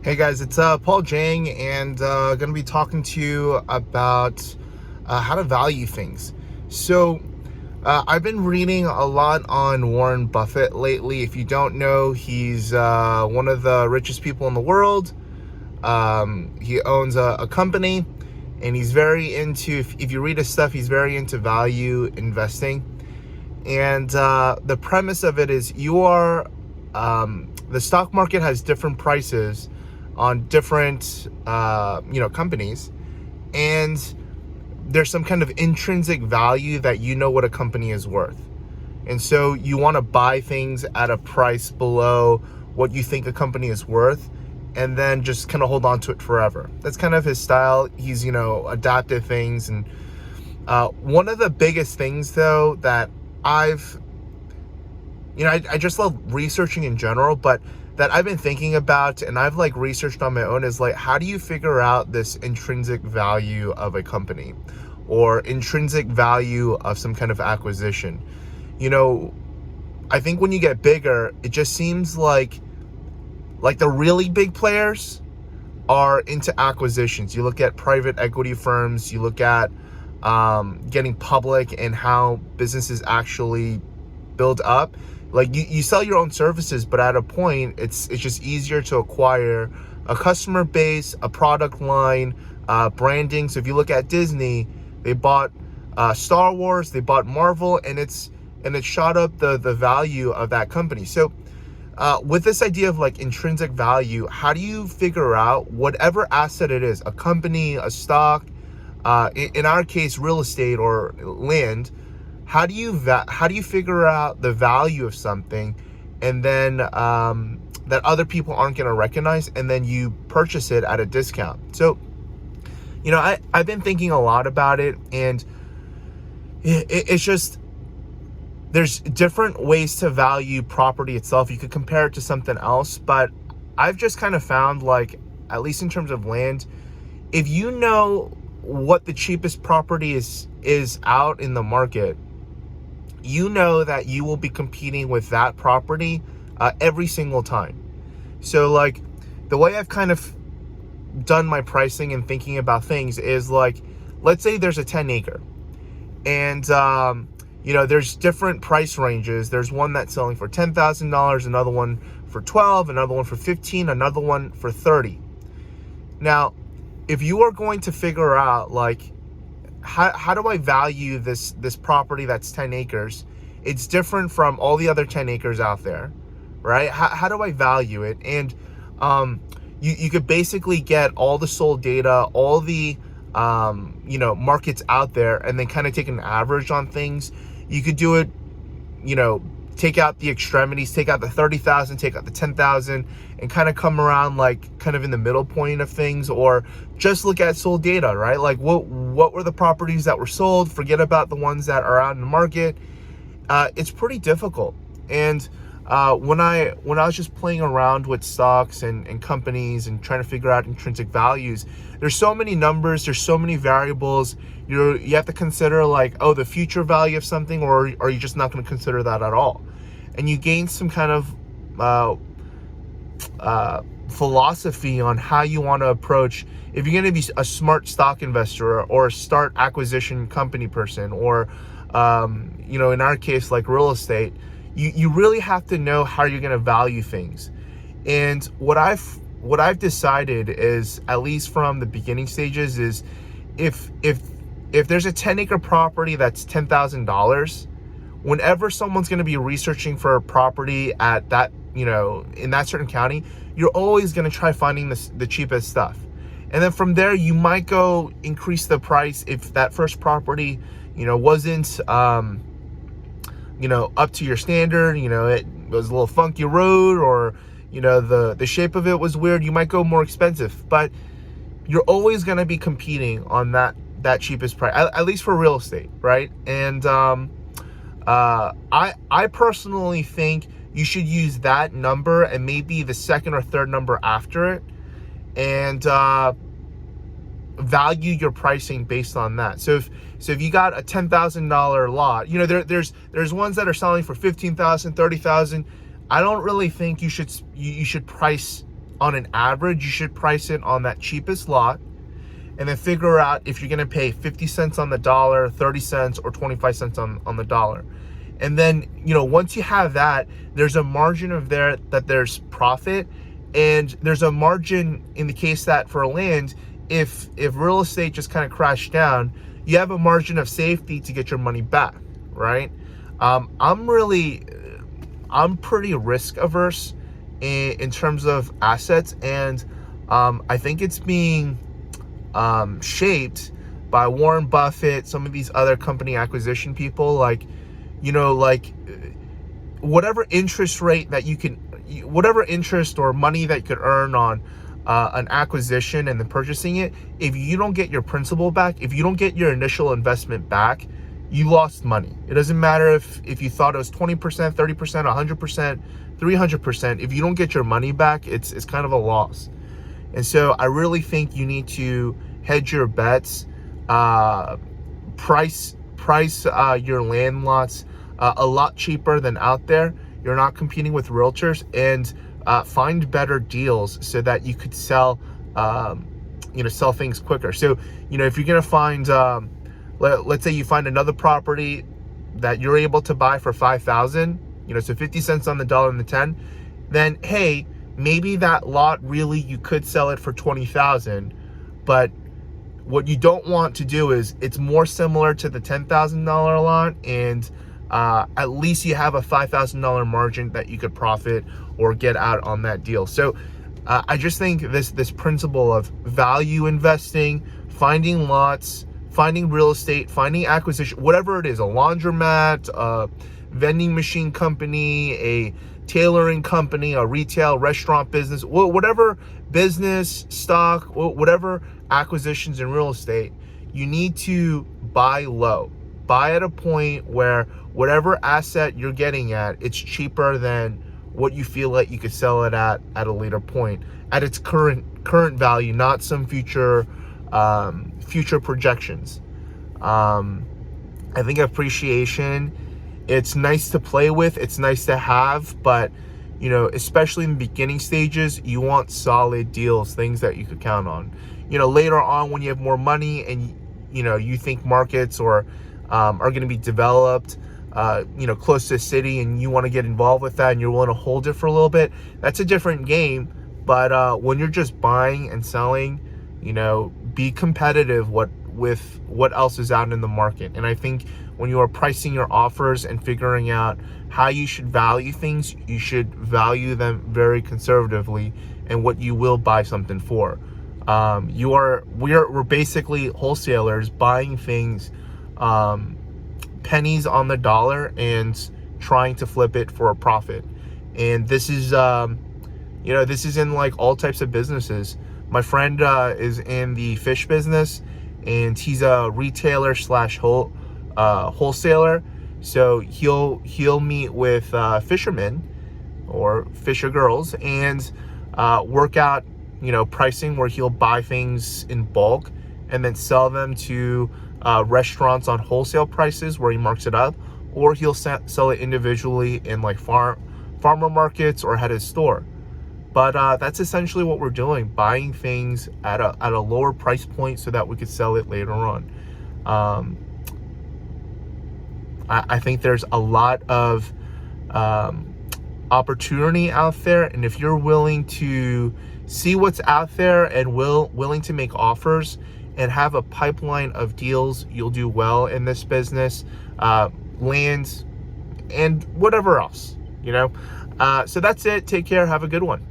Hey guys, it's Paul Jang, and going to be talking to you about how to value things. So, I've been reading a lot on Warren Buffett lately. If you don't know, he's one of the richest people in the world. He owns a company, and he's very into, if you read his stuff, he's very into value investing. And the premise of it is the stock market has different prices on different companies, and there's some kind of intrinsic value that you know what a company is worth, and so you want to buy things at a price below what you think a company is worth, and then just kind of hold on to it forever. That's kind of his style. He's adapted things. And one of the biggest things though that I just love researching in general, but that I've been thinking about and I've researched on my own is how do you figure out this intrinsic value of a company or intrinsic value of some kind of acquisition? I think when you get bigger, it just seems like the really big players are into acquisitions. You look at private equity firms, you look at getting public and how businesses actually build up. You sell your own services, but at a point, it's just easier to acquire a customer base, a product line, branding. So if you look at Disney, they bought Star Wars, they bought Marvel, and it shot up the value of that company. So with this idea of intrinsic value, how do you figure out whatever asset it is, a company, a stock, in our case, real estate or land? How do you figure out the value of something, and then that other people aren't going to recognize, and then you purchase it at a discount? So, I've been thinking a lot about it, and it's just there's different ways to value property itself. You could compare it to something else, but I've just kind of found, at least in terms of land, if you know what the cheapest property is out in the market, you know that you will be competing with that property every single time. So the way I've kind of done my pricing and thinking about things is let's say there's a 10 acre, and there's different price ranges. There's one that's selling for $10,000, another one for 12, another one for 15, another one for 30. Now, if you are going to figure out how do I value this property that's 10 acres? It's different from all the other 10 acres out there, right? How do I value it? And you could basically get all the sold data, all the markets out there, and then kind of take an average on things. You could do it, take out the extremities, take out the 30,000, take out the 10,000, and kind of come around kind of in the middle point of things, or just look at sold data, right? What were the properties that were sold? Forget about the ones that are out in the market. It's pretty difficult. And when I was just playing around with stocks and companies and trying to figure out intrinsic values, there's so many numbers, there's so many variables. You have to consider the future value of something, or are you just not going to consider that at all? And you gain some kind of philosophy on how you want to approach. If you're going to be a smart stock investor or a smart acquisition company person, or in our case real estate, you really have to know how you're going to value things. And what I've decided is, at least from the beginning stages, is if there's a 10 acre property that's $10,000, whenever someone's going to be researching for a property at that, in that certain county, you're always going to try finding the cheapest stuff. And then from there, you might go increase the price if that first property, wasn't, up to your standard. It was a little funky road, or, the shape of it was weird. You might go more expensive, but you're always going to be competing on that cheapest price, at least for real estate, right? And I personally think you should use that number and maybe the second or third number after it, and value your pricing based on that. So if you got a $10,000 lot, there's ones that are selling for $15,000, $30,000. I don't really think you should price on an average, you should price it on that cheapest lot, and then figure out if you're going to pay 50 cents on the dollar, 30 cents, or 25 cents on the dollar. And then, once you have that, there's a margin of there that there's profit, and there's a margin in the case that for land, if real estate just kind of crashed down, you have a margin of safety to get your money back, right? I'm pretty risk averse in terms of assets, and I think it's being shaped by Warren Buffett, some of these other company acquisition people, like whatever interest rate that whatever interest or money that you could earn on an acquisition and then purchasing it, if you don't get your principal back, if you don't get your initial investment back, you lost money. It doesn't matter if you thought it was 20%, 30%, 100%, 300%. If you don't get your money back, it's kind of a loss. And so I really think you need to hedge your bets, price your land lots a lot cheaper than out there. You're not competing with realtors, and find better deals so that you could sell things quicker. So, if you're gonna find, let's say you find another property that you're able to buy for 5,000, so 50 cents on the dollar and the 10, then hey, maybe that lot really you could sell it for 20,000, but what you don't want to do is it's more similar to the $10,000 lot, and at least you have a $5,000 margin that you could profit or get out on that deal. So I just think this principle of value investing, finding lots, finding real estate, finding acquisition, whatever it is, a laundromat, a vending machine company, a tailoring company, a retail restaurant business, whatever business, stock, whatever acquisitions in real estate, you need to buy low. Buy at a point where whatever asset you're getting at, it's cheaper than what you feel like you could sell it at a later point, at its current value, not some future projections. I think appreciation, it's nice to play with, it's nice to have, but especially in the beginning stages, you want solid deals, things that you could count on. Later on when you have more money and you think markets are going to be developed, close to a city, and you want to get involved with that and you're willing to hold it for a little bit, that's a different game. But when you're just buying and selling, be competitive with what else is out in the market. And I think when you are pricing your offers and figuring out how you should value things, you should value them very conservatively and what you will buy something for. We're basically wholesalers buying things pennies on the dollar and trying to flip it for a profit. And this is this is in like all types of businesses. My friend is in the fish business, and he's a retailer / wholesaler. So he'll meet with fishermen or fisher girls and work out pricing where he'll buy things in bulk and then sell them to restaurants on wholesale prices where he marks it up, or he'll sell it individually in like farmer markets or at his store. But that's essentially what we're doing, buying things at a lower price point so that we could sell it later on. I think there's a lot of opportunity out there, and if you're willing to see what's out there and willing to make offers and have a pipeline of deals, you'll do well in this business, lands, and whatever else, So that's it. Take care. Have a good one.